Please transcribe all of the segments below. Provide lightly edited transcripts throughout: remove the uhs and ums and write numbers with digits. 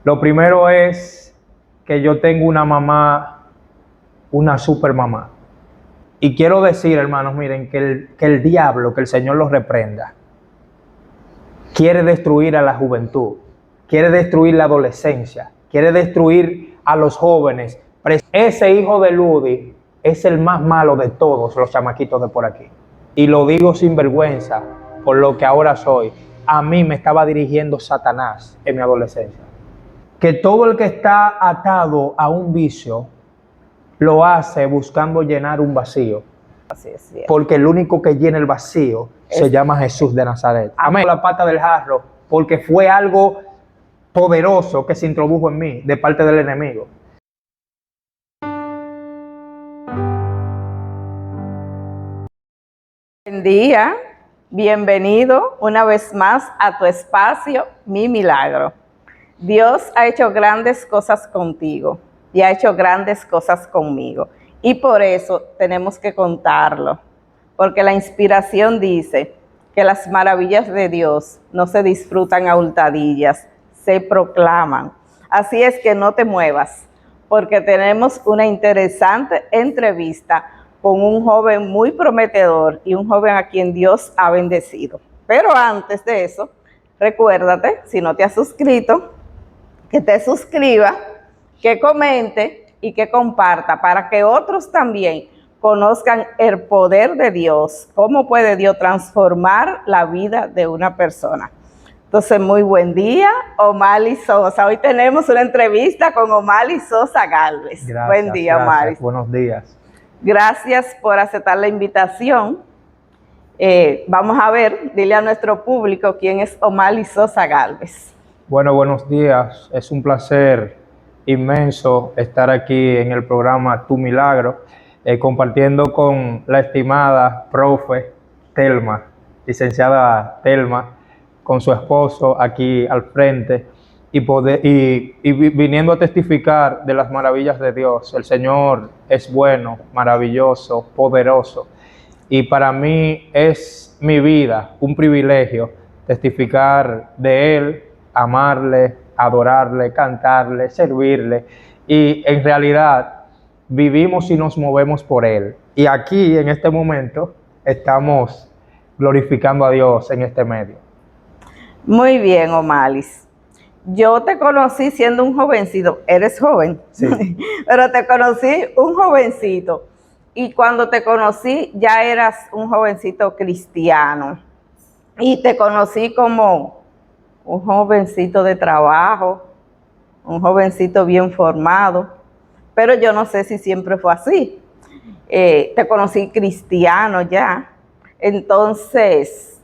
Lo primero es que yo tengo una mamá, una super mamá. Y quiero decir, hermanos, miren, que el diablo, que el Señor los reprenda, quiere destruir a la juventud, quiere destruir la adolescencia, quiere destruir a los jóvenes. Ese hijo de Ludi es el más malo de todos los chamaquitos de por aquí. Y lo digo sin vergüenza, por lo que ahora soy. A mí me estaba dirigiendo Satanás en mi adolescencia. Que todo el que está atado a un vicio lo hace buscando llenar un vacío. Así es cierto. Porque el único que llena el vacío se llama Jesús de Nazaret. Amén. La pata del jarro, porque fue algo poderoso que se introdujo en mí de parte del enemigo. Buen día, bienvenido una vez más a tu espacio, Mi Milagro. Dios ha hecho grandes cosas contigo y ha hecho grandes cosas conmigo. Y por eso tenemos que contarlo, porque la inspiración dice que las maravillas de Dios no se disfrutan a hurtadillas, se proclaman. Así es que no te muevas, porque tenemos una interesante entrevista con un joven muy prometedor y un joven a quien Dios ha bendecido. Pero antes de eso, recuérdate, si no te has suscrito, que te suscriba, que comente y que comparta para que otros también conozcan el poder de Dios, cómo puede Dios transformar la vida de una persona. Entonces, muy buen día, Omali Sosa. Hoy tenemos una entrevista con Omali Sosa Galvez. Gracias, buen día, Omali. Buenos días. Gracias por aceptar la invitación. Vamos a ver, dile a nuestro público quién es Omali Sosa Galvez. Bueno, buenos días. Es un placer inmenso estar aquí en el programa Tu Milagro, compartiendo con la estimada profe Telma, licenciada Telma, con su esposo aquí al frente y viniendo a testificar de las maravillas de Dios. El Señor es bueno, maravilloso, poderoso, y para mí es mi vida un privilegio testificar de Él, amarle, adorarle, cantarle, servirle, y en realidad vivimos y nos movemos por Él. Y aquí en este momento estamos glorificando a Dios en este medio. Muy bien, Omalis. Yo te conocí siendo un jovencito, eres joven, sí. Pero te conocí un jovencito, y cuando te conocí ya eras un jovencito cristiano, y te conocí como un jovencito de trabajo, un jovencito bien formado, pero yo no sé si siempre fue así. Te conocí cristiano ya. Entonces,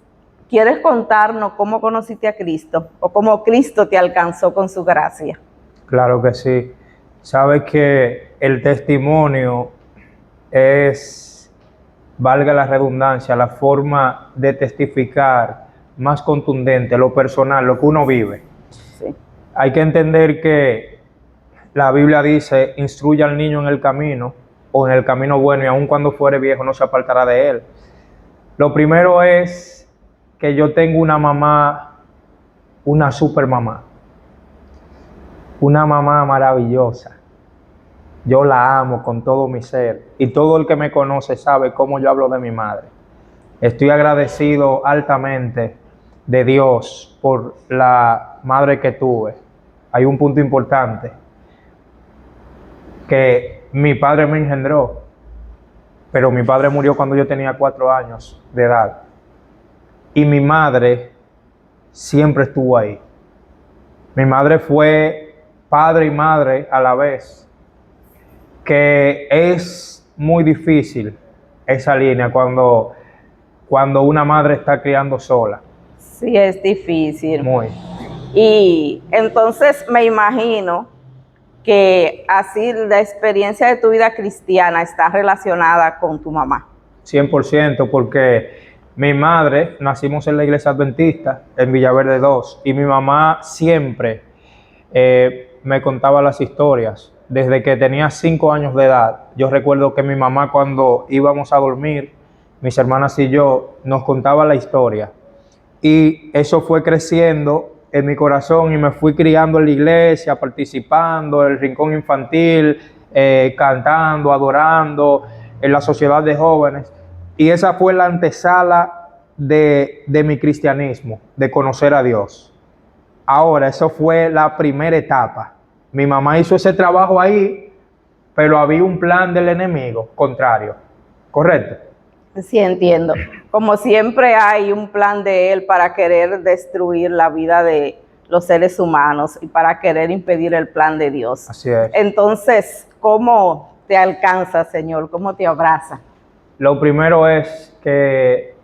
¿quieres contarnos cómo conociste a Cristo o cómo Cristo te alcanzó con su gracia? Claro que sí. Sabes que el testimonio es, valga la redundancia, la forma de testificar más contundente, lo personal, lo que uno vive. Sí. Hay que entender que la Biblia dice, instruye al niño en el camino o en el camino bueno, y aun cuando fuere viejo no se apartará de él. Lo primero es que yo tengo una mamá, una super mamá, una mamá maravillosa. Yo la amo con todo mi ser, y todo el que me conoce sabe cómo yo hablo de mi madre. Estoy agradecido altamente de Dios por la madre que tuve. Hay un punto importante, que mi padre me engendró, pero mi padre murió cuando yo tenía 4 años de edad, y mi madre siempre estuvo ahí. Mi madre fue padre y madre a la vez, que es muy difícil esa línea cuando una madre está criando sola. Sí, es difícil. Muy. Y entonces me imagino que así la experiencia de tu vida cristiana está relacionada con tu mamá. 100%, porque mi madre, nacimos en la iglesia adventista, en Villaverde 2, y mi mamá siempre me contaba las historias. Desde que tenía 5 años de edad, yo recuerdo que mi mamá, cuando íbamos a dormir, mis hermanas y yo, nos contaba la historia. Y eso fue creciendo en mi corazón y me fui criando en la iglesia, participando en el rincón infantil, cantando, adorando en la sociedad de jóvenes. Y esa fue la antesala de mi cristianismo, de conocer a Dios. Ahora, eso fue la primera etapa. Mi mamá hizo ese trabajo ahí, pero había un plan del enemigo contrario. ¿Correcto? Sí, entiendo. Como siempre hay un plan de él para querer destruir la vida de los seres humanos y para querer impedir el plan de Dios. Así es. Entonces, ¿cómo te alcanza, Señor? ¿Cómo te abraza? Lo primero es que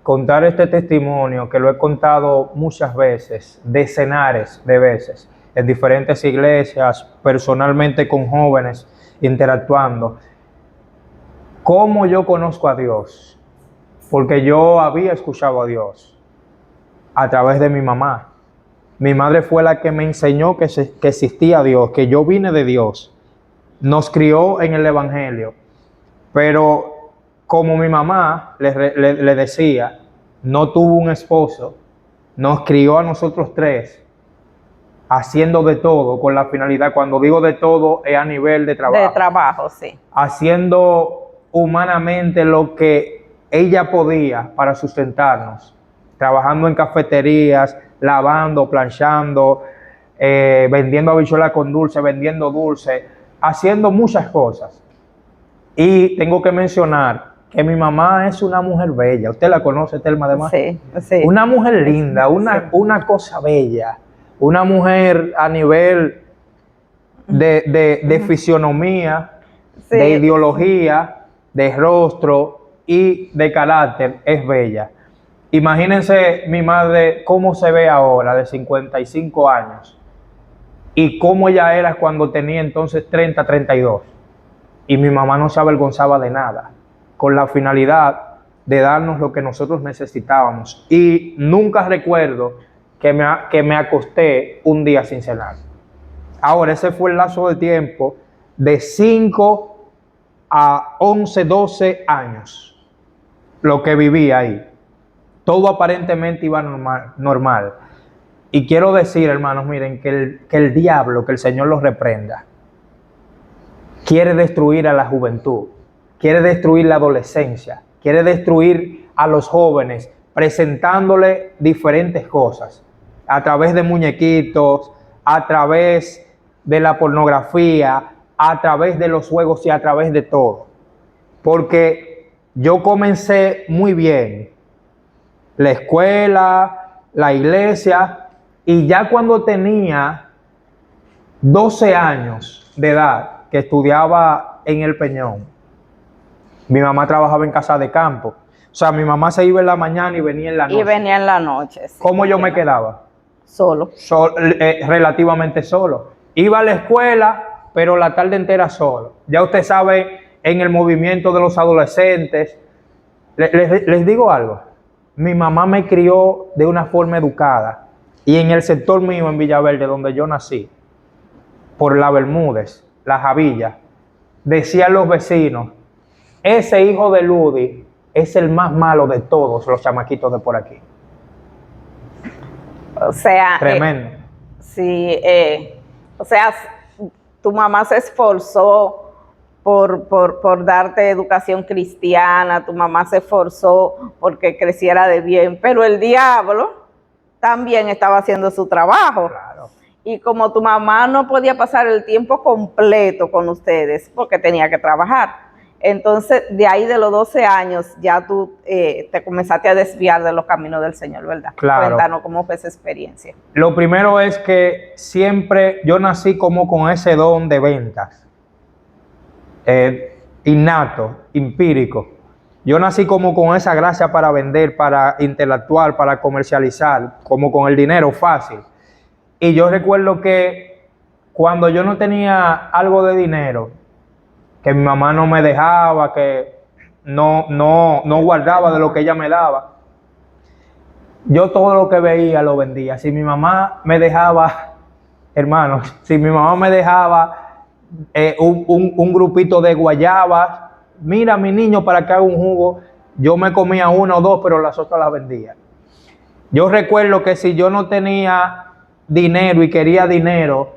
contar este testimonio, que lo he contado muchas veces, decenares de veces, en diferentes iglesias, personalmente con jóvenes, interactuando. ¿Cómo yo conozco a Dios? Porque yo había escuchado a Dios a través de mi mamá. Mi madre fue la que me enseñó que existía Dios, que yo vine de Dios. Nos crió en el Evangelio. Pero como mi mamá le decía, no tuvo un esposo, nos crió a nosotros tres, haciendo de todo con la finalidad, cuando digo de todo es a nivel de trabajo. De trabajo, sí. Haciendo humanamente lo que ella podía para sustentarnos, trabajando en cafeterías, lavando, planchando, vendiendo habichuelas con dulce, vendiendo dulce, haciendo muchas cosas. Y tengo que mencionar que mi mamá es una mujer bella. ¿Usted la conoce, Telma, además? Sí, sí. Una mujer linda, una cosa bella, una mujer a nivel de fisionomía, Sí. de ideología, de rostro y de carácter, es bella. Imagínense mi madre cómo se ve ahora, de 55 años, y cómo ella era cuando tenía entonces 30, 32. Y mi mamá no se avergonzaba de nada, con la finalidad de darnos lo que nosotros necesitábamos. Y nunca recuerdo que me acosté un día sin cenar. Ahora, ese fue el lazo de tiempo de 5 a 11, 12 años, lo que viví ahí. Todo aparentemente iba normal. Y quiero decir, hermanos, miren, que el diablo, que el Señor los reprenda, quiere destruir a la juventud, quiere destruir la adolescencia, quiere destruir a los jóvenes, presentándole diferentes cosas, a través de muñequitos, a través de la pornografía, a través de los juegos y a través de todo. Porque yo comencé muy bien la escuela, la iglesia, y ya cuando tenía 12 años de edad, que estudiaba en El Peñón, mi mamá trabajaba en casa de campo. O sea, mi mamá se iba en la mañana y venía en la noche. Y venía en la noche. Sí. ¿Cómo yo me quedaba? Solo. Relativamente solo. Iba a la escuela, pero la tarde entera solo. Ya usted sabe, en el movimiento de los adolescentes. Les digo algo. Mi mamá me crió de una forma educada. Y en el sector mío, en Villaverde, donde yo nací, por la Bermúdez, la Javilla, decían los vecinos, ese hijo de Ludi es el más malo de todos los chamaquitos de por aquí. O sea, tremendo. Sí, o sea, tu mamá se esforzó por darte educación cristiana, tu mamá se esforzó porque creciera de bien, pero el diablo también estaba haciendo su trabajo. Claro. Y como tu mamá no podía pasar el tiempo completo con ustedes porque tenía que trabajar, entonces de ahí de los 12 años ya tú te comenzaste a desviar de los caminos del Señor, ¿verdad? Claro. Cuéntanos cómo fue esa experiencia. Lo primero es que siempre yo nací como con ese don de ventas, innato, empírico. Yo nací como con esa gracia para vender, para interactuar, para comercializar, como con el dinero fácil. Y yo recuerdo que cuando yo no tenía algo de dinero, que mi mamá no me dejaba, que no guardaba de lo que ella me daba, yo todo lo que veía lo vendía. Si mi mamá me dejaba, hermanos, si mi mamá me dejaba un grupito de guayabas, mira mi niño para que haga un jugo, yo me comía 1 o 2, pero las otras las vendía. Yo recuerdo que si yo no tenía dinero y quería dinero,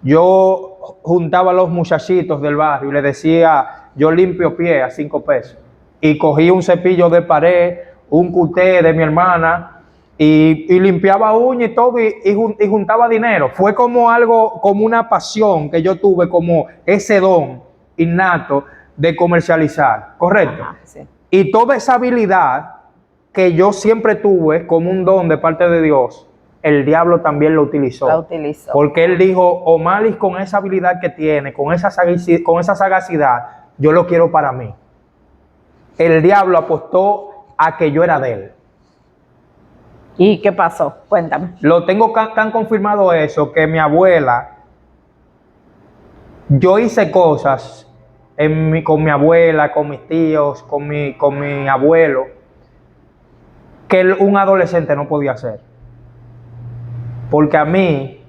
yo juntaba a los muchachitos del barrio y les decía, yo limpio pie a 5 pesos. Y cogía un cepillo de pared, un cuté de mi hermana y limpiaba uñas y todo y juntaba dinero. Fue como algo, como una pasión que yo tuve, como ese don innato de comercializar, ¿correcto? Ajá, sí. Y toda esa habilidad que yo siempre tuve como un don de parte de Dios, el diablo también lo utilizó. La utilizó. Porque él dijo, Omalis con esa habilidad que tiene, con esa sagacidad, yo lo quiero para mí. El diablo apostó a que yo era de él. ¿Y qué pasó? Cuéntame. Lo tengo tan confirmado eso, que mi abuela, yo hice cosas con mi abuela, con mis tíos, con mi abuelo, que un adolescente no podía hacer. Porque a mí,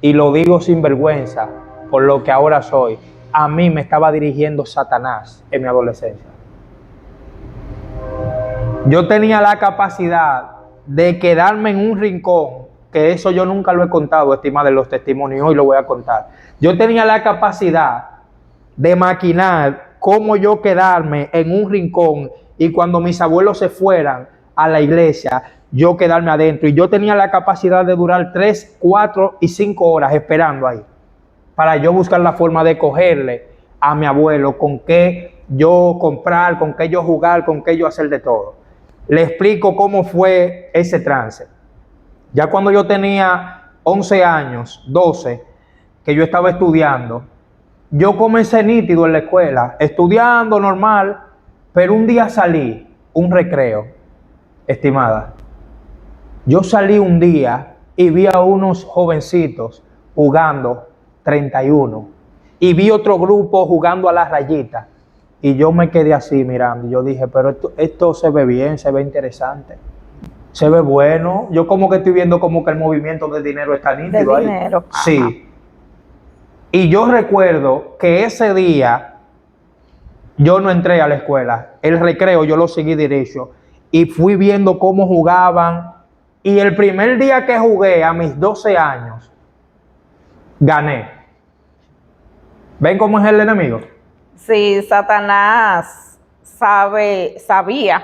y lo digo sin vergüenza, por lo que ahora soy, a mí me estaba dirigiendo Satanás en mi adolescencia. Yo tenía la capacidad de quedarme en un rincón, que eso yo nunca lo he contado, estimada, en los testimonios, hoy lo voy a contar. Yo tenía la capacidad de maquinar cómo yo quedarme en un rincón y cuando mis abuelos se fueran a la iglesia, yo quedarme adentro. Y yo tenía la capacidad de durar 3, 4 y 5 horas esperando ahí, para yo buscar la forma de cogerle a mi abuelo, con qué yo comprar, con qué yo jugar, con qué yo hacer de todo. Le explico cómo fue ese trance. Ya cuando yo tenía 11 años, 12, que yo estaba estudiando, yo comencé nítido en la escuela, estudiando normal, pero un día salí, un recreo, estimada. Yo salí un día y vi a unos jovencitos jugando 31 y vi otro grupo jugando a las rayitas. Y yo me quedé así mirando. Y yo dije, pero esto se ve bien, se ve interesante, se ve bueno. Yo como que estoy viendo como que el movimiento de dinero está nítido De ahí. dinero. Sí. Ajá. Y yo recuerdo que ese día yo no entré a la escuela. El recreo yo lo seguí derecho. Y fui viendo cómo jugaban. Y el primer día que jugué, a mis 12 años, gané. ¿Ven cómo es el enemigo? Sí, Satanás sabía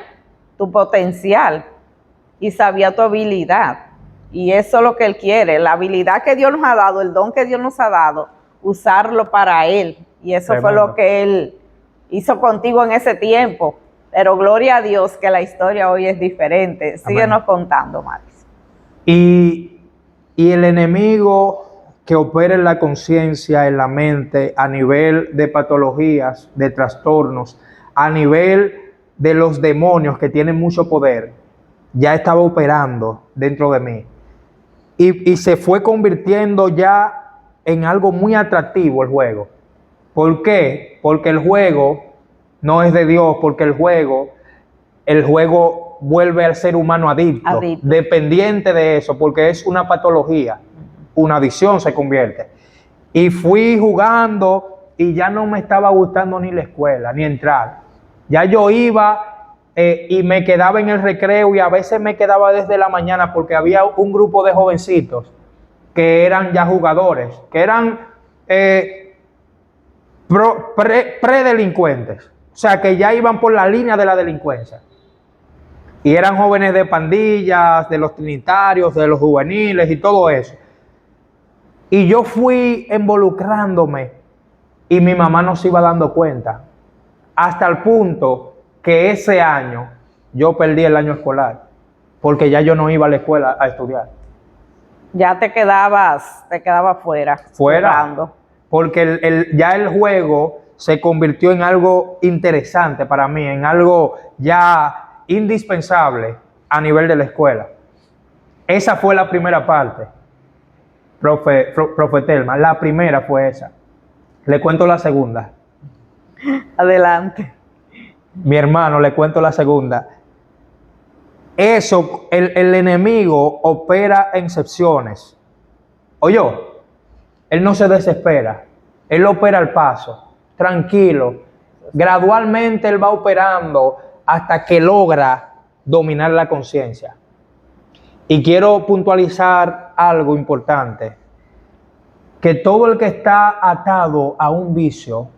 tu potencial y sabía tu habilidad. Y eso es lo que él quiere, la habilidad que Dios nos ha dado, el don que Dios nos ha dado, usarlo para él. Y eso fue lo que él hizo contigo en ese tiempo. Pero gloria a Dios que la historia hoy es diferente. Síguenos contando, Maris. Y el enemigo que opera en la conciencia, en la mente, a nivel de patologías, de trastornos, a nivel de los demonios que tienen mucho poder, ya estaba operando dentro de mí. Y se fue convirtiendo ya en algo muy atractivo el juego. ¿Por qué? Porque el juego no es de Dios, porque el juego vuelve al ser humano adicto, dependiente de eso, porque es una patología, una adicción se convierte. Y fui jugando y ya no me estaba gustando ni la escuela, ni entrar. Ya yo iba y me quedaba en el recreo y a veces me quedaba desde la mañana porque había un grupo de jovencitos que eran ya jugadores, que eran predelincuentes, o sea que ya iban por la línea de la delincuencia. Y eran jóvenes de pandillas, de los trinitarios, de los juveniles y todo eso. Y yo fui involucrándome y mi mamá no se iba dando cuenta. Hasta el punto que ese año yo perdí el año escolar. Porque ya yo no iba a la escuela a estudiar. Ya te quedabas fuera. Jugando. Porque ya el juego se convirtió en algo interesante para mí, en algo ya indispensable a nivel de la escuela. Esa fue la primera parte, profe Telma. La primera fue esa. Le cuento la segunda. Adelante. Mi hermano, le cuento la segunda. Eso, el enemigo opera en secciones. Oye, él no se desespera. Él opera al paso, tranquilo. Gradualmente él va operando hasta que logra dominar la conciencia. Y quiero puntualizar algo importante, que todo el que está atado a un vicio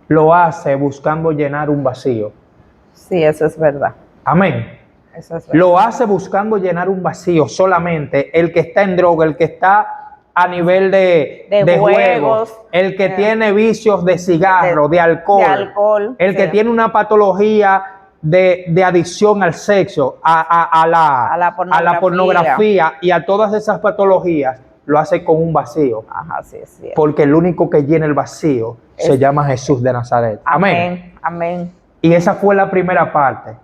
lo hace buscando llenar un vacío. Sí, eso es verdad. Amén. Eso es verdad. Lo hace buscando llenar un vacío solamente. El que está en droga, el que está a nivel de juegos, el que tiene vicios de cigarro, de alcohol, el que tiene una patología de adicción al sexo, a la pornografía y a todas esas patologías, lo hace con un vacío. Ajá, sí, sí. Porque el único que llena el vacío se llama Jesús de Nazaret. Amén. Amén. Y esa fue la primera parte.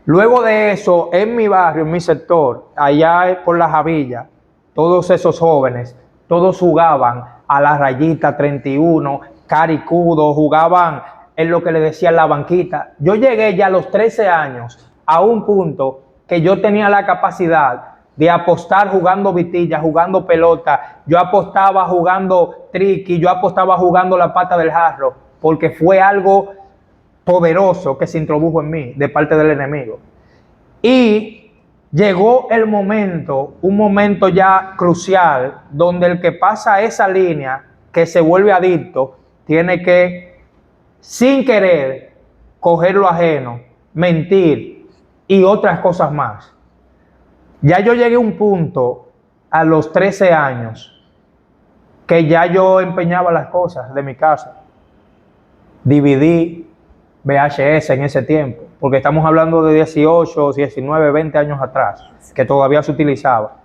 Luego de eso, en mi barrio, en mi sector, allá por la Javilla, todos esos jóvenes, todos jugaban a la rayita 31, caricudo, jugaban en lo que le decían la banquita. Yo llegué ya a los 13 años a un punto que yo tenía la capacidad de apostar jugando vitilla, jugando pelota. Yo apostaba jugando triqui, yo apostaba jugando la pata del jarro, porque fue algo poderoso que se introdujo en mí de parte del enemigo. Y llegó el momento, un momento ya crucial, donde el que pasa esa línea, que se vuelve adicto, tiene que, sin querer, coger lo ajeno, mentir y otras cosas más. Ya yo llegué a un punto, a los 13 años, que ya yo empeñaba las cosas de mi casa. DVD, VHS en ese tiempo, porque estamos hablando de 18, 19, 20 años atrás, que todavía se utilizaba.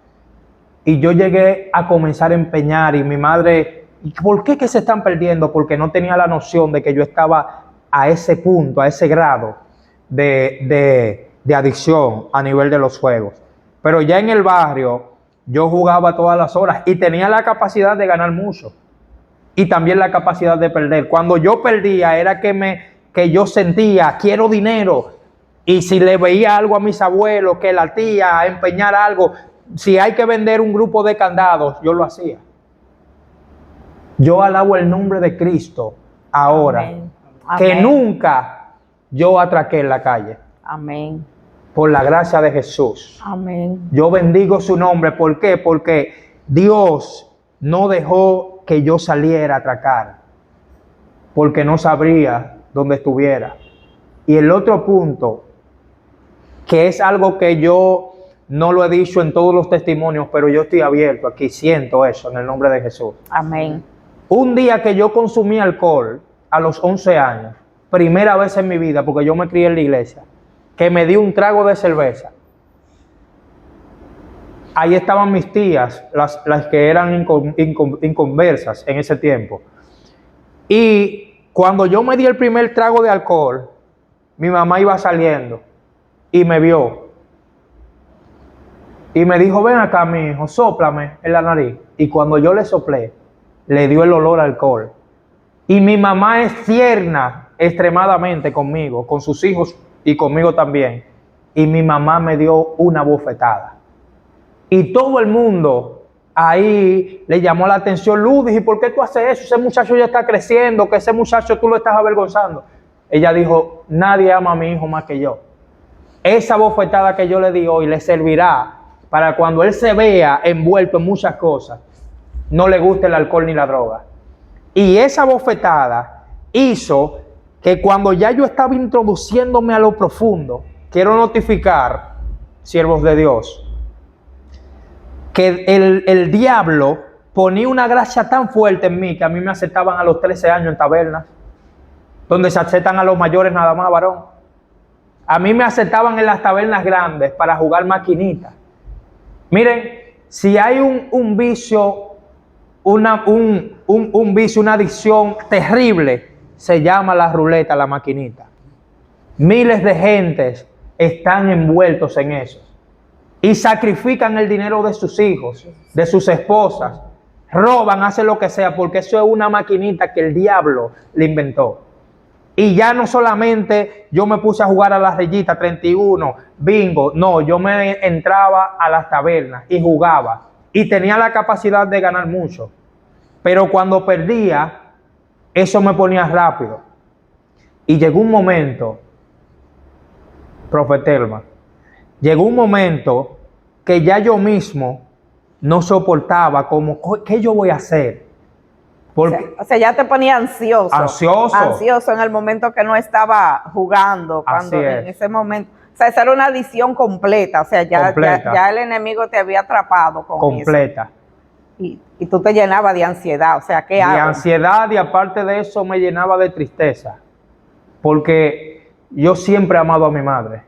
Y yo llegué a comenzar a empeñar y mi madre, ¿por qué que se están perdiendo? Porque no tenía la noción de que yo estaba a ese punto, a ese grado de adicción a nivel de los juegos. Pero ya en el barrio yo jugaba todas las horas y tenía la capacidad de ganar mucho y también la capacidad de perder. Cuando yo perdía era que yo sentía, quiero dinero, y si le veía algo a mis abuelos, que la tía empeñar algo, si hay que vender un grupo de candados, yo lo hacía. Yo alabo el nombre de Cristo ahora. Amén. Que Amén. nunca yo atraqué en la calle. Amén. Por la gracia de Jesús. Amén. Yo bendigo su nombre. ¿Por qué? Porque Dios no dejó que yo saliera a atracar, porque no sabría dónde estuviera. Y el otro punto, que es algo que yo no lo he dicho en todos los testimonios, pero yo estoy abierto aquí, siento eso en el nombre de Jesús. Amén. Un día que yo consumí alcohol a los 11 años, primera vez en mi vida, porque yo me crié en la iglesia, que me di un trago de cerveza. Ahí estaban mis tías, las que eran inconversas en ese tiempo. Y cuando yo me di el primer trago de alcohol, mi mamá iba saliendo y me vio. Y me dijo, ven acá, mi hijo, sóplame en la nariz. Y cuando yo le soplé, le dio el olor a alcohol. Y mi mamá es tierna extremadamente conmigo, con sus hijos y conmigo también. Y mi mamá me dio una bofetada. Y todo el mundo ahí le llamó la atención. Ludis, ¿y por qué tú haces eso? Ese muchacho ya está creciendo, que ese muchacho tú lo estás avergonzando. Ella dijo, nadie ama a mi hijo más que yo. Esa bofetada que yo le di hoy le servirá para cuando él se vea envuelto en muchas cosas, no le guste el alcohol ni la droga. Y esa bofetada hizo que cuando ya yo estaba introduciéndome a lo profundo, quiero notificar, siervos de Dios, que el diablo ponía una gracia tan fuerte en mí que a mí me aceptaban a los 13 años en tabernas, donde se aceptan a los mayores nada más, varón. A mí me aceptaban en las tabernas grandes para jugar maquinitas. Miren, si hay un vicio, un vicio, una adicción terrible, se llama la ruleta, la maquinita. Miles de gentes están envueltos en eso y sacrifican el dinero de sus hijos, de sus esposas, roban, hacen lo que sea, porque eso es una maquinita que el diablo le inventó. Y ya no solamente yo me puse a jugar a la rayita 31, bingo, no, yo me entraba a las tabernas y jugaba y tenía la capacidad de ganar mucho. Pero cuando perdía, eso me ponía rápido. Y llegó un momento, Profe Telma, llegó un momento que ya yo mismo no soportaba, como, ¿qué yo voy a hacer? Porque, o sea, ya te ponía ansioso. Ansioso. Ansioso en el momento que no estaba jugando, cuando en ese momento. O sea, esa era una adicción completa. O sea, ya el enemigo te había atrapado con completa. eso. Y tú te llenabas de ansiedad. O sea, ¿qué hago? De ansiedad, y aparte de eso me llenaba de tristeza. Porque yo siempre he amado a mi madre.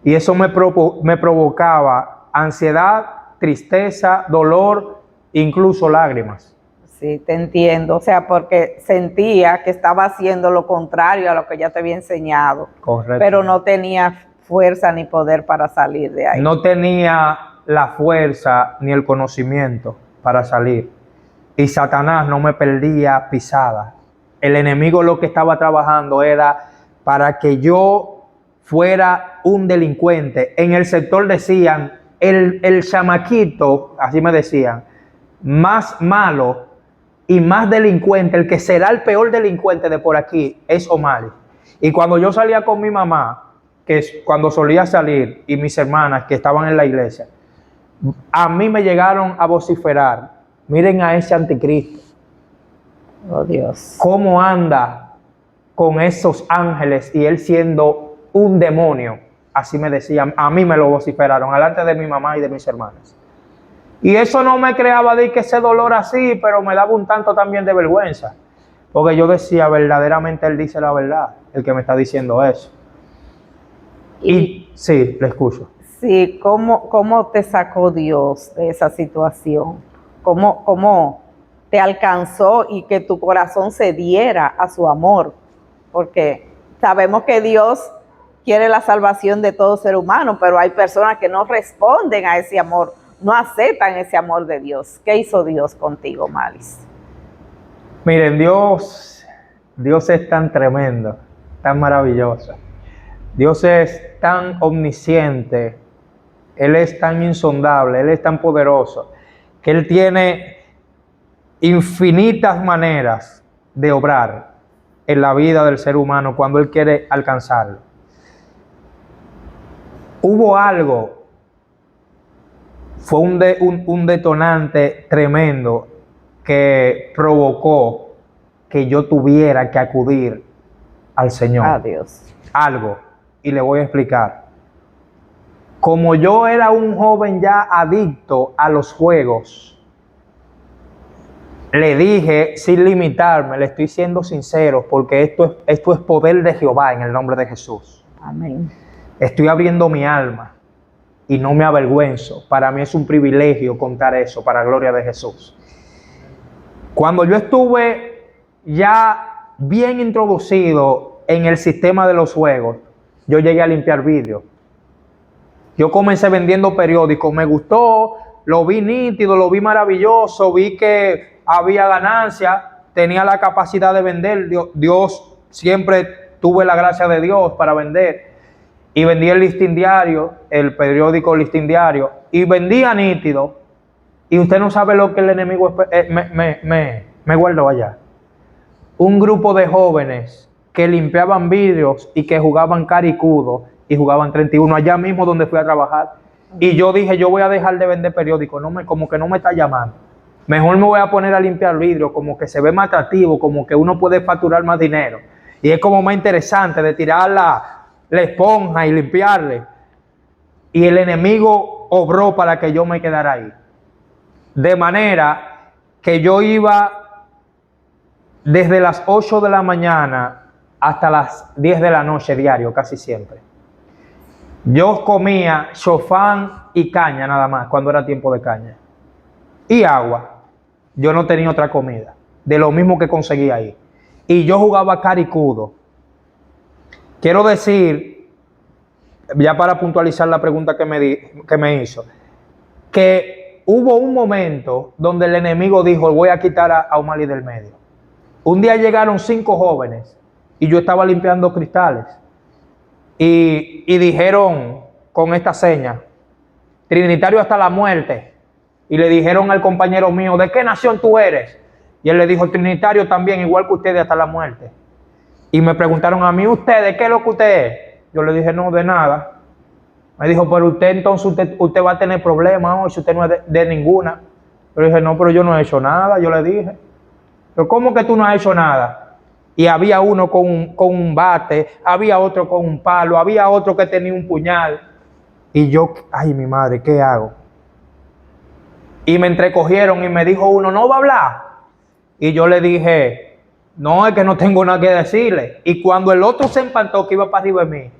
Y eso me provocaba ansiedad, tristeza, dolor, incluso lágrimas. Sí, te entiendo. O sea, porque sentía que estaba haciendo lo contrario a lo que ya te había enseñado. Correcto. Pero no tenía fuerza ni poder para salir de ahí. No tenía la fuerza ni el conocimiento para salir. Y Satanás no me perdía pisada. El enemigo lo que estaba trabajando era para que yo fuera un delincuente. En el sector decían, el chamaquito, así me decían, más malo y más delincuente, el que será el peor delincuente de por aquí, es Omar. Y cuando yo salía con mi mamá, que es cuando solía salir, y mis hermanas que estaban en la iglesia, a mí me llegaron a vociferar, miren a ese anticristo. Oh Dios. ¿Cómo anda con esos ángeles y él siendo un demonio? Así me decían, a mí me lo vociferaron, delante de mi mamá y de mis hermanas. Y eso no me creaba de que ese dolor así, pero me daba un tanto también de vergüenza. Porque yo decía, verdaderamente él dice la verdad, el que me está diciendo eso. Y sí, le escucho. Sí, ¿cómo te sacó Dios de esa situación? ¿Cómo te alcanzó y que tu corazón se diera a su amor? Porque sabemos que Dios quiere la salvación de todo ser humano, pero hay personas que no responden a ese amor, no aceptan ese amor de Dios. ¿Qué hizo Dios contigo, Malis? Miren, Dios es tan tremendo, tan maravilloso. Dios es tan omnisciente, Él es tan insondable, Él es tan poderoso, que Él tiene infinitas maneras de obrar en la vida del ser humano cuando Él quiere alcanzarlo. Hubo algo, fue un detonante tremendo que provocó que yo tuviera que acudir al Señor. Adiós. Algo, y le voy a explicar. Como yo era un joven ya adicto a los juegos, le dije, sin limitarme, le estoy siendo sincero, porque esto es poder de Jehová en el nombre de Jesús. Amén. Estoy abriendo mi alma y no me avergüenzo. Para mí es un privilegio contar eso, para gloria de Jesús. Cuando yo estuve ya bien introducido en el sistema de los juegos, yo llegué a limpiar vidrio. Yo comencé vendiendo periódicos, me gustó, lo vi nítido, lo vi maravilloso, vi que había ganancia, tenía la capacidad de vender. Dios, siempre tuve la gracia de Dios para vender. Y vendí el Listín Diario, el periódico Listín Diario, y vendía nítido. Y usted no sabe lo que el enemigo me guardó allá. Un grupo de jóvenes que limpiaban vidrios y que jugaban caricudo y jugaban 31 allá mismo donde fui a trabajar. Y yo dije, yo voy a dejar de vender periódicos, como que no me está llamando. Mejor me voy a poner a limpiar vidrios, como que se ve más atractivo, como que uno puede facturar más dinero. Y es como más interesante de tirar la esponja y limpiarle. Y el enemigo obró para que yo me quedara ahí. De manera que yo iba desde las 8 de la mañana hasta las 10 de la noche diario, casi siempre. Yo comía chofán y caña nada más, cuando era tiempo de caña. Y agua. Yo no tenía otra comida, de lo mismo que conseguía ahí. Y yo jugaba caricudo. Quiero decir, ya para puntualizar la pregunta que me hizo, que hubo un momento donde el enemigo dijo, voy a quitar a Omar del medio. Un día llegaron 5 jóvenes y yo estaba limpiando cristales. Y dijeron con esta seña, Trinitario hasta la muerte. Y le dijeron al compañero mío, ¿de qué nación tú eres? Y él le dijo, Trinitario también, igual que ustedes hasta la muerte. Y me preguntaron a mí, ¿usted de qué es lo que usted es? Yo le dije, no, de nada. Me dijo, pero usted entonces, usted va a tener problemas hoy si usted no es de ninguna. Yo le dije, no, pero yo no he hecho nada, yo le dije. Pero ¿cómo que tú no has hecho nada? Y había uno con un bate, había otro con un palo, había otro que tenía un puñal. Y yo, ay, mi madre, ¿qué hago? Y me entrecogieron y me dijo uno, ¿no va a hablar? Y yo le dije, no, es que no tengo nada que decirle. Y cuando el otro se empantó que iba para arriba de mí,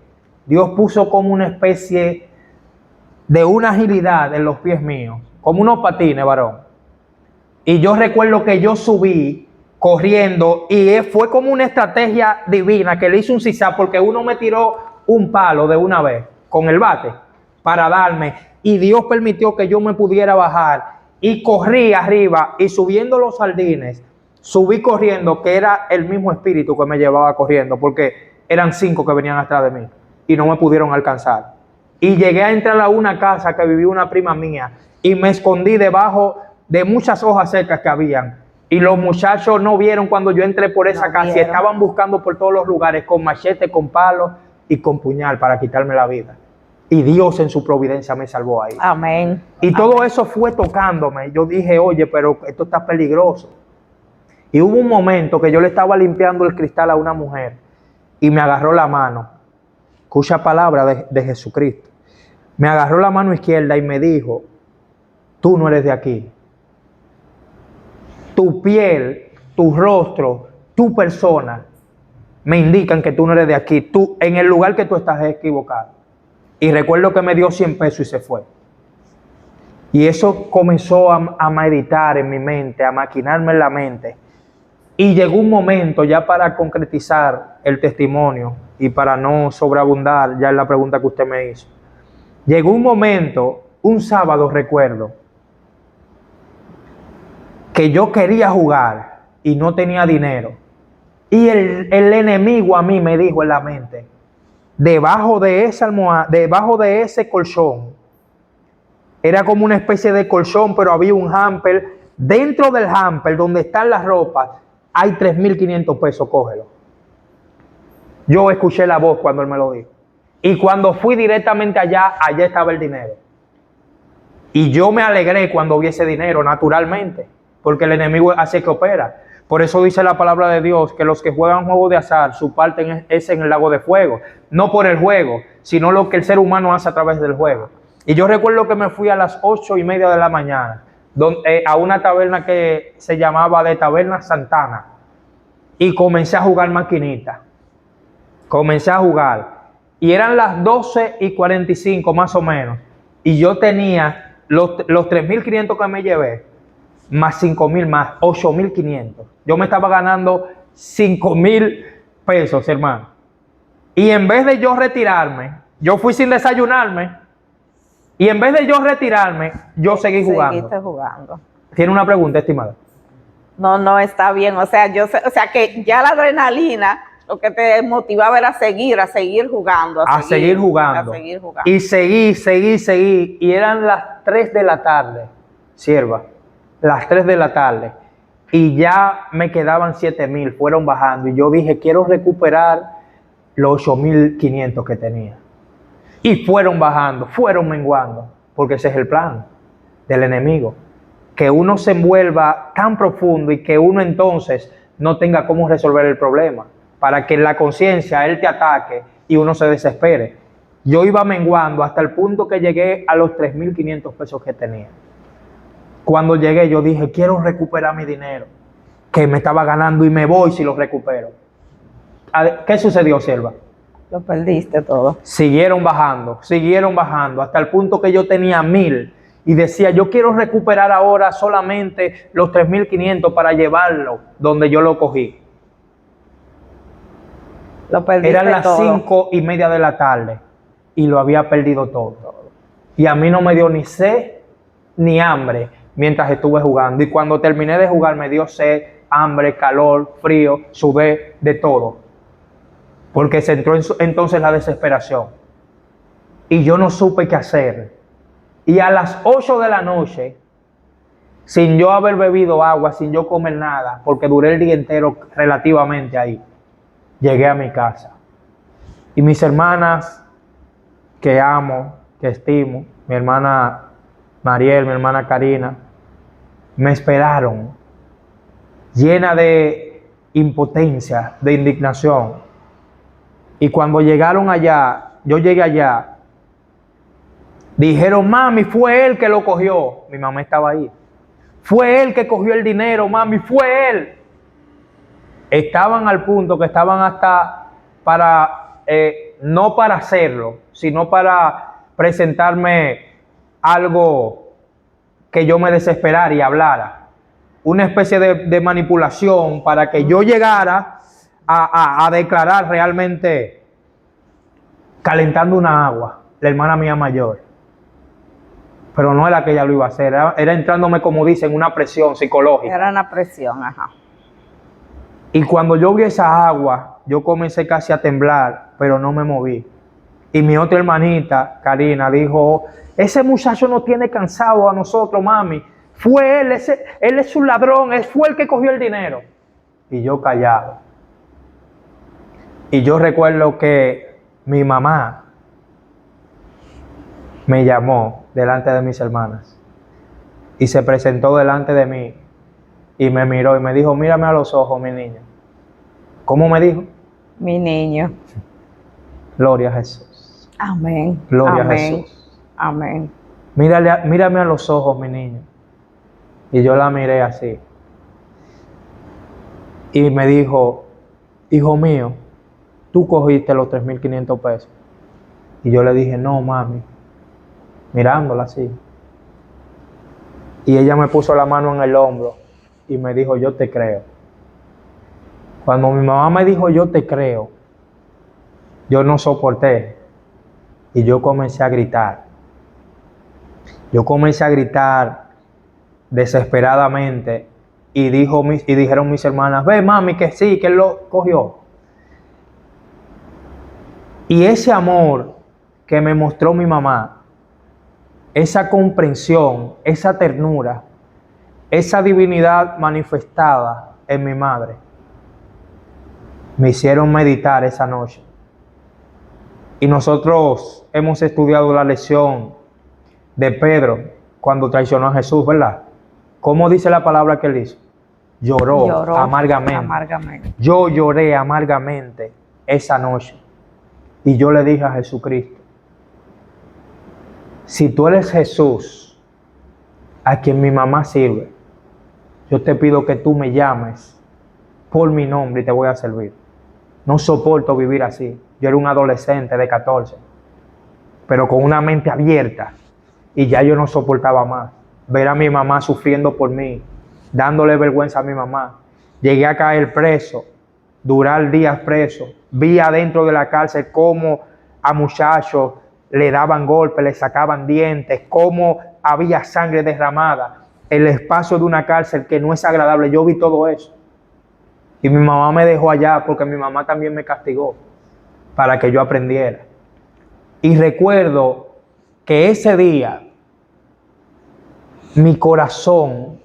Dios puso como una especie de una agilidad en los pies míos, como unos patines, varón. Y yo recuerdo que yo subí corriendo y fue como una estrategia divina que le hizo un zigzag porque uno me tiró un palo de una vez con el bate para darme y Dios permitió que yo me pudiera bajar y corrí arriba y subiendo los jardines, subí corriendo, que era el mismo espíritu que me llevaba corriendo porque eran 5 que venían atrás de mí y no me pudieron alcanzar. Y llegué a entrar a una casa que vivía una prima mía y me escondí debajo de muchas hojas secas que habían. Y los muchachos no vieron cuando yo entré por esa casa y estaban buscando por todos los lugares con machete, con palo y con puñal para quitarme la vida. Y Dios en su providencia me salvó ahí. Amén. Y todo eso fue tocándome. Yo dije, oye, pero esto está peligroso. Y hubo un momento que yo le estaba limpiando el cristal a una mujer y me agarró la mano. Escucha palabra de Jesucristo. Me agarró la mano izquierda y me dijo, tú no eres de aquí. Tu piel, tu rostro, tu persona me indican que tú no eres de aquí. Tú, en el lugar que tú estás es equivocado. Y recuerdo que me dio 100 pesos y se fue. Y eso comenzó a meditar en mi mente, a maquinarme en la mente. Y llegó un momento ya para concretizar el testimonio y para no sobreabundar ya en la pregunta que usted me hizo. Llegó un momento, un sábado recuerdo, que yo quería jugar y no tenía dinero. Y el enemigo a mí me dijo en la mente, debajo de esa almohada, debajo de ese colchón, era como una especie de colchón, pero había un hamper. Dentro del hamper, donde están las ropas, hay 3.500 pesos, cógelo. Yo escuché la voz cuando él me lo dijo. Y cuando fui directamente allá estaba el dinero. Y yo me alegré cuando vi ese dinero, naturalmente, porque el enemigo hace que opera. Por eso dice la palabra de Dios que los que juegan juegos de azar, su parte es en el lago de fuego. No por el juego, sino lo que el ser humano hace a través del juego. Y yo recuerdo que me fui a las 8:30 de la mañana a una taberna que se llamaba de Taberna Santana. Y comencé a jugar maquinita. Comencé a jugar. Y eran las 12:45 más o menos. Y yo tenía los 3.500 que me llevé, más 5.000 más, 8.500. Yo me estaba ganando 5.000 pesos, hermano. Y en vez de yo retirarme, yo fui sin desayunarme. Y en vez de yo retirarme, yo seguí jugando. Seguiste jugando. ¿Tiene una pregunta, estimada? No, está bien. O sea, que ya la adrenalina lo que te motivaba era seguir jugando. A seguir jugando. Y seguí. Y eran las 3 de la tarde, sierva. Las 3 de la tarde. Y ya me quedaban 7.000, fueron bajando. Y yo dije, quiero recuperar los 8.500 que tenía. Y fueron bajando, fueron menguando. Porque ese es el plan del enemigo. Que uno se envuelva tan profundo y que uno entonces no tenga cómo resolver el problema. Para que en la conciencia él te ataque y uno se desespere. Yo iba menguando hasta el punto que llegué a los 3.500 pesos que tenía. Cuando llegué yo dije, quiero recuperar mi dinero, que me estaba ganando y me voy si lo recupero. ¿Qué sucedió, sierva? Lo perdiste todo. Siguieron bajando, hasta el punto que yo tenía 1.000 y decía, yo quiero recuperar ahora solamente los 3.500 para llevarlo donde yo lo cogí. Lo perdiste Eran las todo. 5:30 de la tarde y lo había perdido todo. Y a mí no me dio ni sed ni hambre mientras estuve jugando. Y cuando terminé de jugar me dio sed, hambre, calor, frío, sudé, de todo. Porque se entró entonces la desesperación. Y yo no supe qué hacer. Y a las 8 de la noche, sin yo haber bebido agua, sin yo comer nada, porque duré el día entero relativamente ahí, llegué a mi casa. Y mis hermanas, que amo, que estimo, mi hermana Mariel, mi hermana Karina, me esperaron, llena de impotencia, de indignación. Y cuando llegaron allá, yo llegué allá, dijeron, mami, fue él que lo cogió. Mi mamá estaba ahí. Fue él que cogió el dinero, mami, fue él. Estaban al punto que estaban hasta para, no para hacerlo, sino para presentarme algo que yo me desesperara y hablara. Una especie de manipulación para que yo llegara a declarar realmente calentando una agua, la hermana mía mayor. Pero no era que ella lo iba a hacer, era entrándome, como dicen, una presión psicológica. Era una presión, ajá. Y cuando yo vi esa agua, yo comencé casi a temblar, pero no me moví. Y mi otra hermanita, Karina, dijo, ese muchacho no tiene cansado a nosotros, mami. Fue él, él es un ladrón, él fue el que cogió el dinero. Y yo callado. Y yo recuerdo que mi mamá me llamó delante de mis hermanas y se presentó delante de mí y me miró y me dijo, mírame a los ojos, mi niño. ¿Cómo me dijo? Mi niño. Gloria a Jesús. Amén. Gloria Amén. a Jesús. Amén. Mírame a los ojos, mi niño. Y yo la miré así. Y me dijo, hijo mío, tú cogiste los 3,500 pesos. Y yo le dije, no, mami. Mirándola así. Y ella me puso la mano en el hombro y me dijo, yo te creo. Cuando mi mamá me dijo, yo te creo, yo no soporté y yo comencé a gritar. Yo comencé a gritar desesperadamente y dijeron mis hermanas, ve mami que sí, que él lo cogió. Y ese amor que me mostró mi mamá, esa comprensión, esa ternura, esa divinidad manifestada en mi madre, me hicieron meditar esa noche. Y nosotros hemos estudiado la lección de Pedro cuando traicionó a Jesús, ¿verdad? ¿Cómo dice la palabra que él hizo? Lloró amargamente. Yo lloré amargamente esa noche. Y yo le dije a Jesucristo, si tú eres Jesús, a quien mi mamá sirve, yo te pido que tú me llames por mi nombre y te voy a servir. No soporto vivir así. Yo era un adolescente de 14, pero con una mente abierta, y ya yo no soportaba más. Ver a mi mamá sufriendo por mí, dándole vergüenza a mi mamá. Llegué a caer preso, durar días preso. Vi adentro de la cárcel cómo a muchachos le daban golpes, le sacaban dientes, cómo había sangre derramada. El espacio de una cárcel que no es agradable. Yo vi todo eso. Y mi mamá me dejó allá porque mi mamá también me castigó para que yo aprendiera. Y recuerdo que ese día mi corazón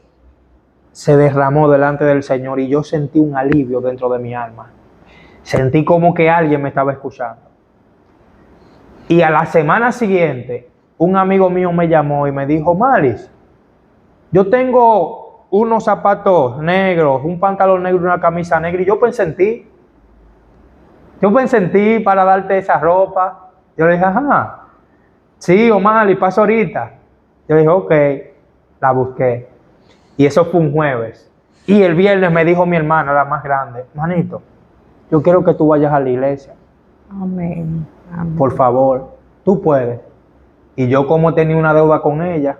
se derramó delante del Señor y yo sentí un alivio dentro de mi alma. Sentí como que alguien me estaba escuchando. Y a la semana siguiente, un amigo mío me llamó y me dijo, Maris, yo tengo unos zapatos negros, un pantalón negro y una camisa negra, y yo pensé en ti. Yo pensé en ti para darte esa ropa. Yo le dije, ajá, sí, Omar, y paso ahorita. Yo le dije, ok, la busqué. Y eso fue un jueves. Y el viernes me dijo mi hermana, la más grande, manito, yo quiero que tú vayas a la iglesia. Amén. Amén. Por favor, tú puedes. Y yo, como tenía una deuda con ella,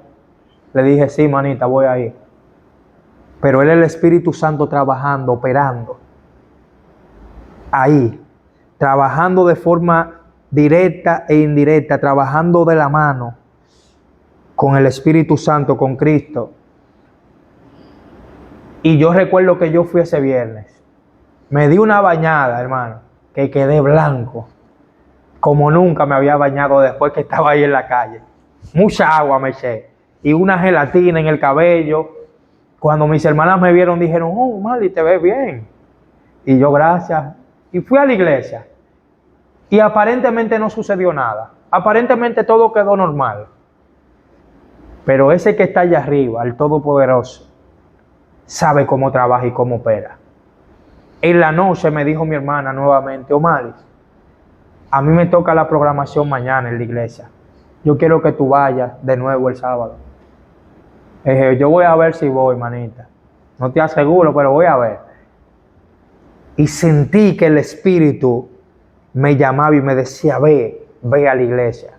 le dije, sí, manita, voy a ir. Pero era el Espíritu Santo trabajando, operando. Ahí, trabajando de forma directa e indirecta, trabajando de la mano con el Espíritu Santo, con Cristo. Y yo recuerdo que yo fui ese viernes. Me di una bañada, hermano, que quedé blanco, como nunca me había bañado después que estaba ahí en la calle. Mucha agua me eché y una gelatina en el cabello. Cuando mis hermanas me vieron, dijeron, oh, Mali, te ves bien. Y yo, gracias. Y fui a la iglesia. Y aparentemente no sucedió nada. Aparentemente todo quedó normal. Pero ese que está allá arriba, el Todopoderoso, sabe cómo trabaja y cómo opera. En la noche me dijo mi hermana nuevamente: Omaris, a mí me toca la programación mañana en la iglesia. Yo quiero que tú vayas de nuevo el sábado. Yo voy a ver si voy, manita. No te aseguro, pero voy a ver. Y sentí que el Espíritu me llamaba y me decía: ve a la iglesia.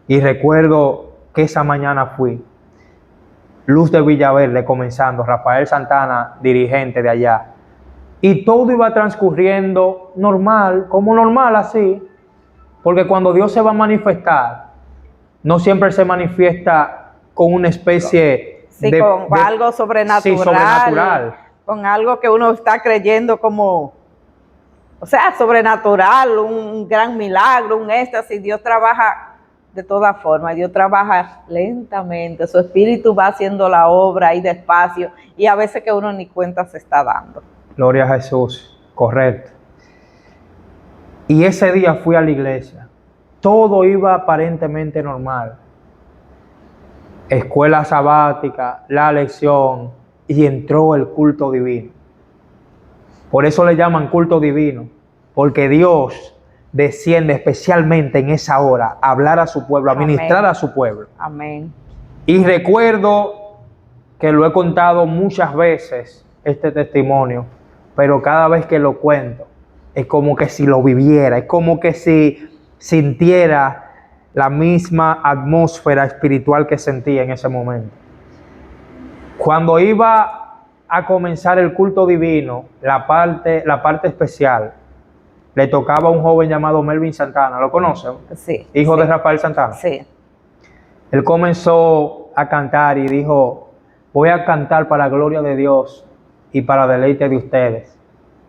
Y recuerdo que esa mañana fui. Luz de Villaverde comenzando, Rafael Santana, dirigente de allá. Y todo iba transcurriendo normal, como normal así. Porque cuando Dios se va a manifestar, no siempre se manifiesta con una especie con algo sobrenatural. Sí, sobrenatural. Con algo que uno está creyendo como, o sea, sobrenatural, un gran milagro, un éxtasis. Dios trabaja de todas formas, Dios trabaja lentamente, su espíritu va haciendo la obra ahí despacio y a veces que uno ni cuenta se está dando. Gloria a Jesús, correcto. Y ese día fui a la iglesia, todo iba aparentemente normal. Escuela sabática, la lección, y entró el culto divino. Por eso le llaman culto divino, porque Dios desciende especialmente en esa hora a hablar a su pueblo, a ministrar a su pueblo. Amén. Y recuerdo que lo he contado muchas veces, este testimonio, pero cada vez que lo cuento, es como que si lo viviera, es como que si sintiera la misma atmósfera espiritual que sentía en ese momento. Cuando iba a comenzar el culto divino, la parte especial, le tocaba a un joven llamado Melvin Santana. ¿Lo conocen? Sí. Hijo de Rafael Santana. Sí. Él comenzó a cantar y dijo: voy a cantar para la gloria de Dios y para deleite de ustedes.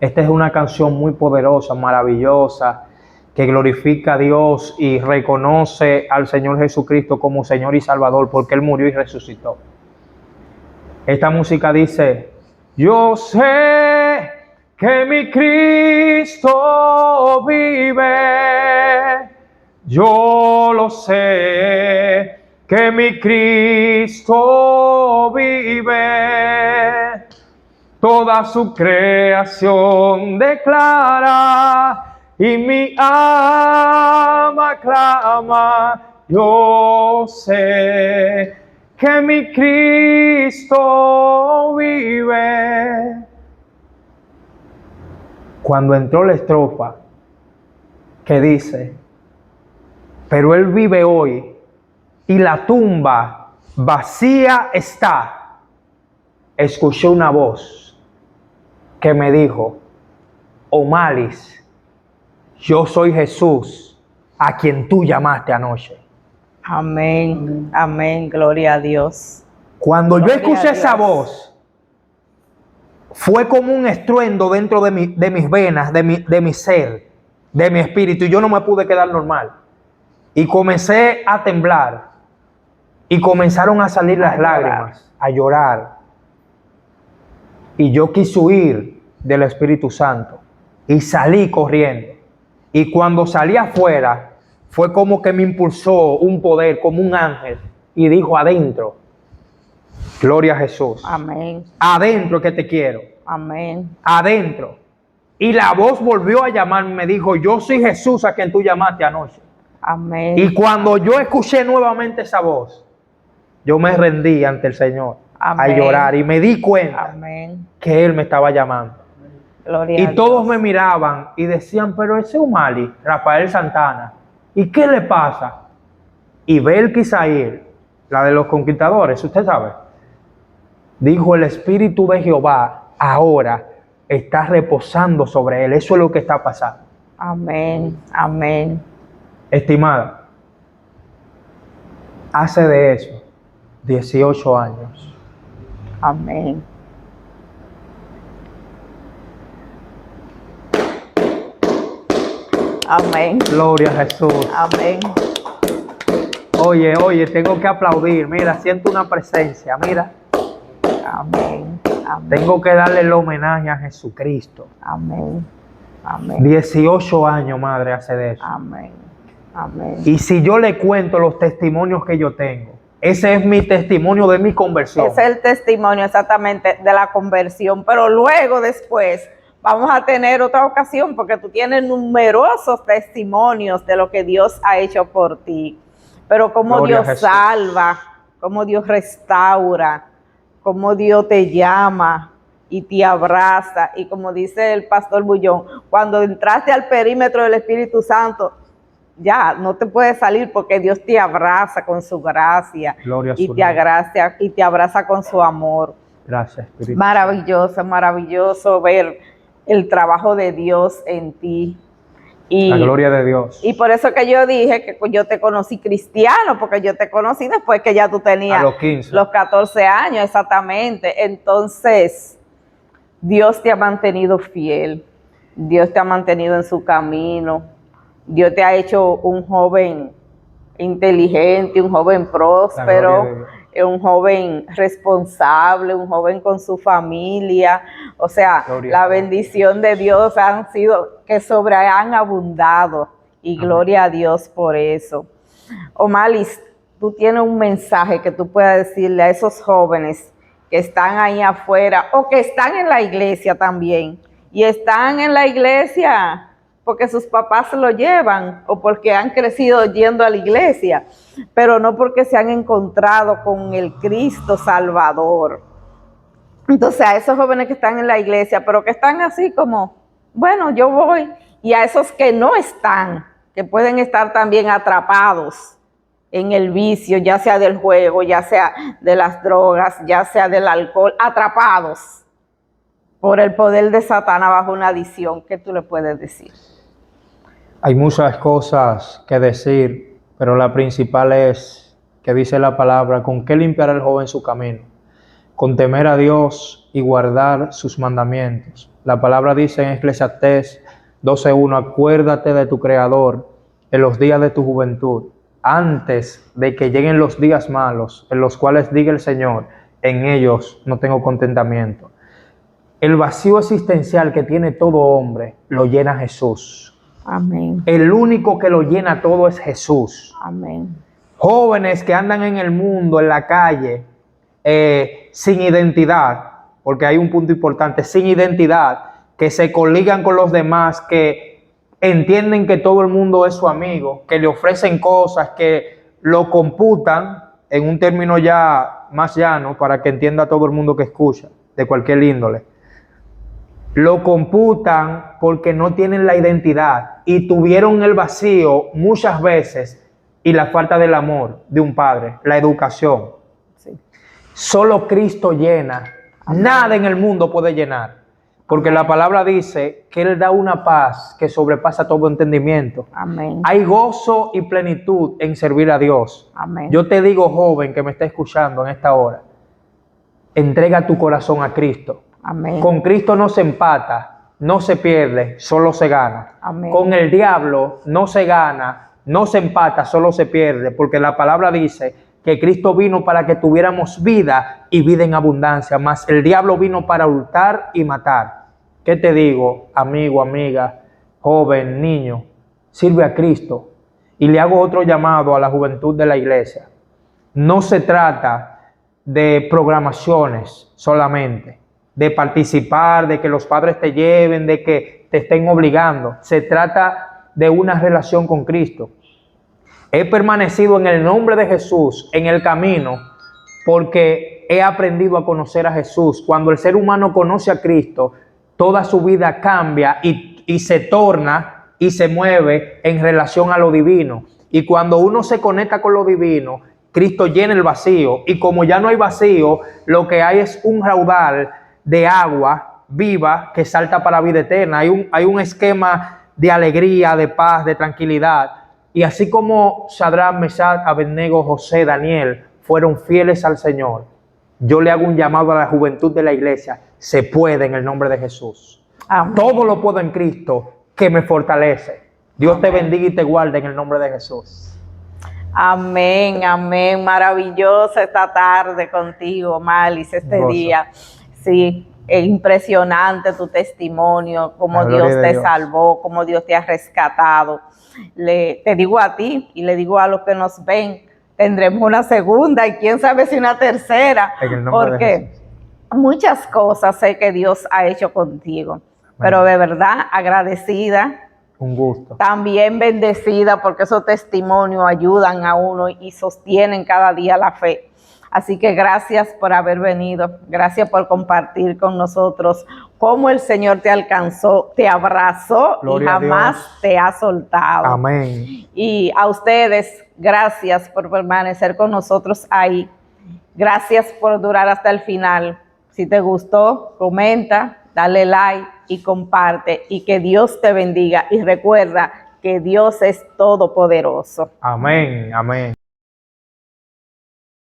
Esta es una canción muy poderosa, maravillosa, que glorifica a Dios y reconoce al Señor Jesucristo como Señor y Salvador, porque Él murió y resucitó. Esta música dice: yo sé que mi Cristo vive, yo lo sé, que mi Cristo vive, toda su creación declara y mi alma clama, yo sé que mi Cristo vive. Cuando entró la estrofa que dice: pero Él vive hoy y la tumba vacía está, escuché una voz que me dijo: Omaris, yo soy Jesús a quien tú llamaste anoche. Amén, amén, gloria a Dios. Cuando yo escuché esa voz, fue como un estruendo dentro de mis venas, de mi ser, de mi espíritu, y yo no me pude quedar normal. Y comencé a temblar, y comenzaron a salir las lágrimas, a llorar. Y yo quise huir del Espíritu Santo, y salí corriendo. Y cuando salí afuera, fue como que me impulsó un poder, como un ángel, y dijo: adentro. Gloria a Jesús. Amén. Adentro que te quiero. Amén. Adentro. Y la voz volvió a llamarme, me dijo: yo soy Jesús a quien tú llamaste anoche. Amén. Y cuando yo escuché nuevamente esa voz, yo me rendí ante el Señor. Amén. A llorar, y me di cuenta. Amén. Que Él me estaba llamando. Gloria y a todos Dios. Me miraban y decían: pero ese Omaris, Rafael Santana, ¿y qué le pasa? Y Belkisaíl, la de los conquistadores, usted sabe, dijo: el Espíritu de Jehová ahora está reposando sobre él. Eso es lo que está pasando. Amén, amén. Estimada, hace de eso 18 años. Amén. Amén. Gloria a Jesús. Amén. Oye, tengo que aplaudir. Mira, siento una presencia, mira. Amén. Amén. Tengo que darle el homenaje a Jesucristo. Amén. Amén. 18 años, madre, hace de eso. Amén. Amén. Y si yo le cuento los testimonios que yo tengo, ese es mi testimonio de mi conversión. Ese es el testimonio exactamente de la conversión, pero luego después vamos a tener otra ocasión porque tú tienes numerosos testimonios de lo que Dios ha hecho por ti, pero cómo Gloria a Dios Jesús. salva, cómo Dios restaura, cómo Dios te llama y te abraza, y como dice el pastor Bullón, cuando entraste al perímetro del Espíritu Santo, ya no te puedes salir porque Dios te abraza con su gracia Gloria a y su te nombre. abraza, y te abraza con su amor. Gracias, Espíritu. Maravilloso, maravilloso ver el trabajo de Dios en ti. La gloria de Dios. Y por eso que yo dije que yo te conocí cristiano, porque yo te conocí después que ya tú tenías A los 15. los 14 años, exactamente. Entonces, Dios te ha mantenido fiel, Dios te ha mantenido en su camino, Dios te ha hecho un joven inteligente, un joven próspero, un joven responsable, un joven con su familia. O sea, la bendición de Dios han sido que han abundado, y gloria a Dios por eso. Omalis, tú tienes un mensaje que tú puedas decirle a esos jóvenes que están ahí afuera o que están en la iglesia también, y están en la iglesia porque sus papás se lo llevan o porque han crecido yendo a la iglesia, pero no porque se han encontrado con el Cristo Salvador. Entonces, a esos jóvenes que están en la iglesia, pero que están así como, bueno, yo voy, y a esos que no están, que pueden estar también atrapados en el vicio, ya sea del juego, ya sea de las drogas, ya sea del alcohol, atrapados por el poder de Satanás bajo una adicción, ¿qué tú le puedes decir? Hay muchas cosas que decir, pero la principal es que dice la palabra: ¿con qué limpiará el joven su camino? Con temer a Dios y guardar sus mandamientos. La palabra dice en Eclesiastés 12:1: acuérdate de tu Creador en los días de tu juventud, antes de que lleguen los días malos, en los cuales diga el Señor, en ellos no tengo contentamiento. El vacío existencial que tiene todo hombre lo llena Jesús. Amén. El único que lo llena todo es Jesús. Amén. Jóvenes que andan en el mundo, en la calle, sin identidad, porque hay un punto importante, sin identidad, que se coligan con los demás, que entienden que todo el mundo es su amigo, que le ofrecen cosas, que lo computan en un término ya más llano para que entienda todo el mundo que escucha, de cualquier índole. Lo computan porque no tienen la identidad y tuvieron el vacío muchas veces y la falta del amor de un padre, la educación. Sí. Solo Cristo llena. Amén. Nada en el mundo puede llenar, porque la palabra dice que Él da una paz que sobrepasa todo entendimiento. Amén. Hay gozo y plenitud en servir a Dios. Amén. Yo te digo, joven que me está escuchando en esta hora, entrega tu corazón a Cristo. Amén. Con Cristo no se empata, no se pierde, solo se gana. Amén. Con el diablo no se gana, no se empata, solo se pierde, porque la palabra dice que Cristo vino para que tuviéramos vida y vida en abundancia, mas el diablo vino para hurtar y matar. ¿Qué te digo, amigo, amiga, joven, niño? Sirve a Cristo. Y le hago otro llamado a la juventud de la iglesia. No se trata de programaciones solamente, de participar, de que los padres te lleven, de que te estén obligando. Se trata de una relación con Cristo. He permanecido en el nombre de Jesús, en el camino, porque he aprendido a conocer a Jesús. Cuando el ser humano conoce a Cristo, toda su vida cambia y se torna y se mueve en relación a lo divino. Y cuando uno se conecta con lo divino, Cristo llena el vacío. Y como ya no hay vacío, lo que hay es un raudal de agua viva que salta para la vida eterna. Hay un esquema de alegría, de paz, de tranquilidad. Y así como Sadrach, Mesach, Abednego, José, Daniel fueron fieles al Señor, yo le hago un llamado a la juventud de la iglesia. Se puede en el nombre de Jesús. Amén. Todo lo puedo en Cristo que me fortalece. Dios Amén. Te bendiga y te guarde en el nombre de Jesús. Amén, amén. Maravillosa esta tarde contigo, Malis, este día. Sí, Es impresionante tu testimonio, cómo La gloria Dios de te Dios. salvó, cómo Dios te ha rescatado. Te digo a ti y le digo a los que nos ven, tendremos una segunda y quién sabe si una tercera, En el nombre de porque muchas cosas sé que Dios ha hecho contigo, pero Amén. de verdad agradecida, Un gusto. también bendecida, porque esos testimonios ayudan a uno y sostienen cada día la fe. Así que gracias por haber venido, gracias por compartir con nosotros cómo el Señor te alcanzó, te abrazó Gloria y a jamás Dios. te ha soltado. Amén. Y a ustedes, gracias por permanecer con nosotros ahí. Gracias por durar hasta el final. Si te gustó, comenta, dale like y comparte. Y que Dios te bendiga. Y recuerda que Dios es todopoderoso. Amén. Amén.